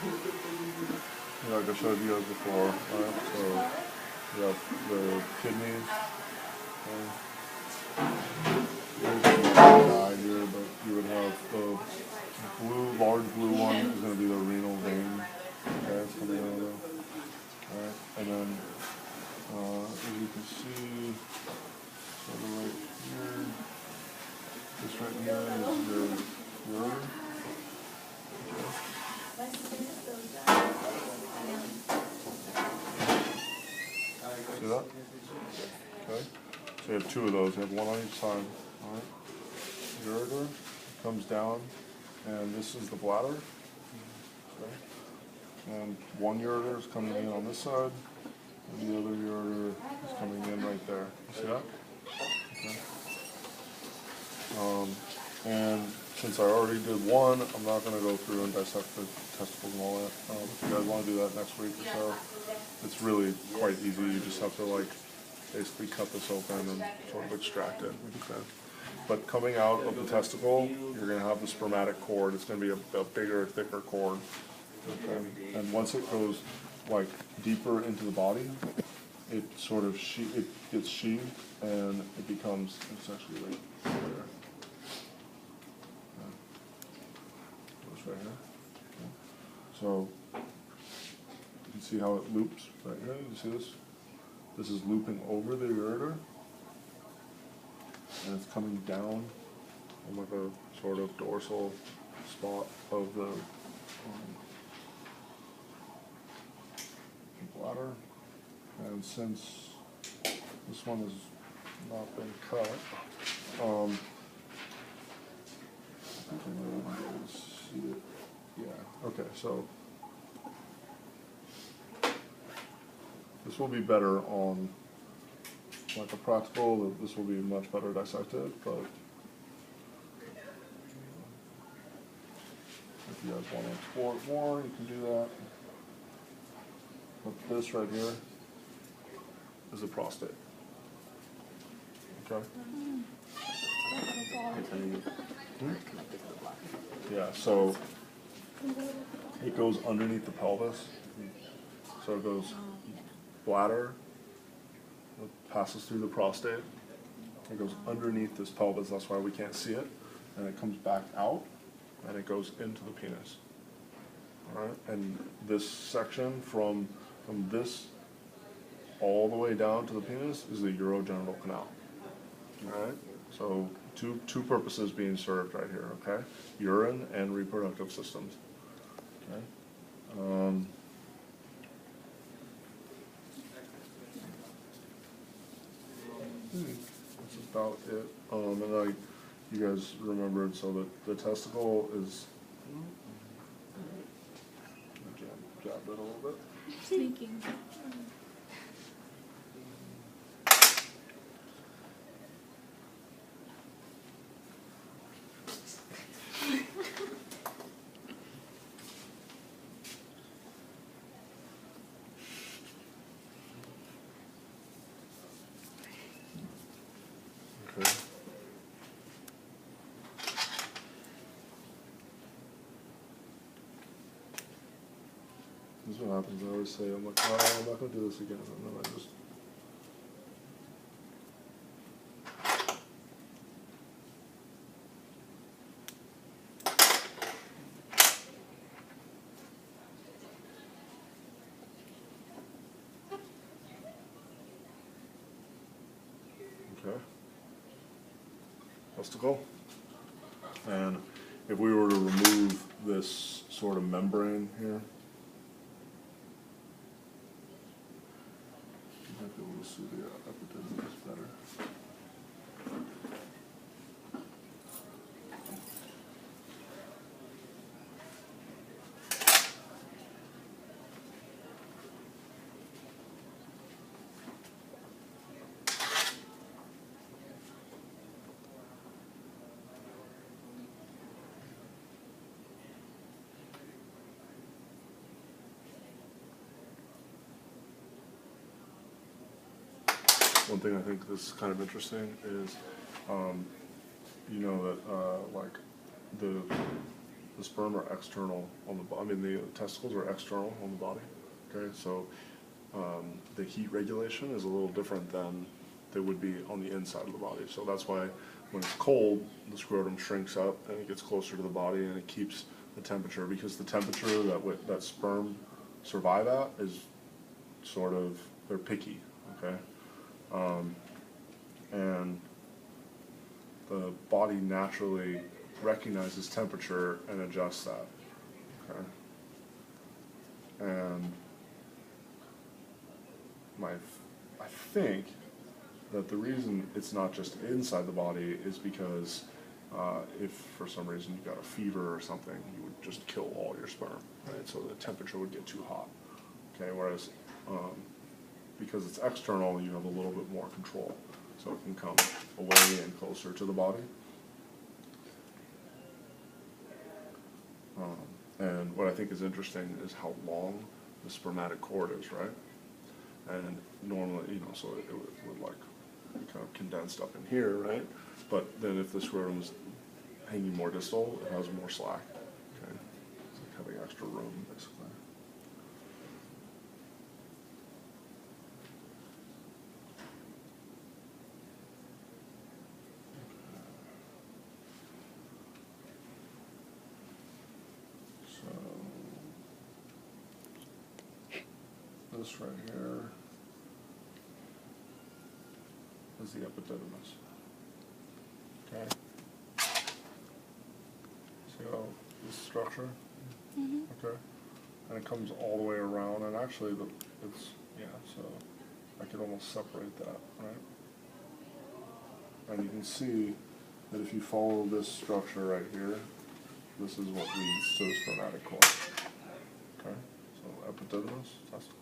Like I showed you guys before, right? So you have the kidneys. There's a guy here, but you would have the large blue one is going to be the renal vein. Okay, it's coming out of there. Alright, and then as you can see, sort of right here, this right here is your ureter. See that? Okay. So you have two of those. You have one on each side. All right. Ureter comes down, and this is the bladder. Okay. And one ureter is coming in on this side, and the other ureter is coming in right there. You see that? Okay. And since I already did one, I'm not going to go through and dissect the testicles and all that. If you guys want to do that next week or so, it's really quite easy. You just have to basically cut this open and sort of extract it. Okay. But coming out of the testicle, you're going to have the spermatic cord. It's going to be a bigger, thicker cord. Okay. And once it goes deeper into the body, it sort of it gets sheathed and it becomes essentially there. Right here. Okay. So you can see how it loops right here. You see this? This is looping over the ureter, and it's coming down on a sort of dorsal spot of the bladder. And since this one has not been cut, I think I know how to see it. Yeah, okay, so this will be better on a practical, this will be much better dissected, but if you guys want to explore it more, you can do that. But this right here is the prostate. Okay? Yeah, so it goes underneath the pelvis. So it goes bladder, it passes through the prostate, it goes underneath this pelvis, that's why we can't see it, and it comes back out, and it goes into the penis. Alright, and this section from this all the way down to the penis is the urogenital canal. Alright, so two purposes being served right here, okay? Urine and reproductive systems. Okay. That's about it. And you guys remembered, so that the testicle is jabbed it a little bit. Sneaking. Okay. This is what happens. I always say, I'm like, oh, I'm not going to do this again. And then I just. Okay. Testicle. And if we were to remove this sort of membrane here, you might be able to see the epidermis better. One thing I think that's kind of interesting is, you know that like the the sperm are external on the body. I mean, the testicles are external on the body. Okay, so the heat regulation is a little different than they would be on the inside of the body. So that's why when it's cold, the scrotum shrinks up and it gets closer to the body, and it keeps the temperature, because the temperature that sperm survive at is sort of, they're picky. Okay, and the body naturally recognizes temperature and adjusts that. Okay, and I think that the reason it's not just inside the body is because if for some reason you got a fever or something, you would just kill all your sperm, right? So the temperature would get too hot. Okay, whereas because it's external, you have a little bit more control, so it can come away and closer to the body. And what I think is interesting is how long the spermatic cord is, right? And normally, so it would like be kind of condensed up in here, right? But then if the scrotum is hanging more distal, it has more slack. Okay, it's like having extra room, basically. This right here is the epididymis. Okay. See how this structure? Mm-hmm. Okay. And it comes all the way around, and actually so I could almost separate that, right? And you can see that if you follow this structure right here, this is what leads to the spermatic cord. Okay. So epididymis, testicle.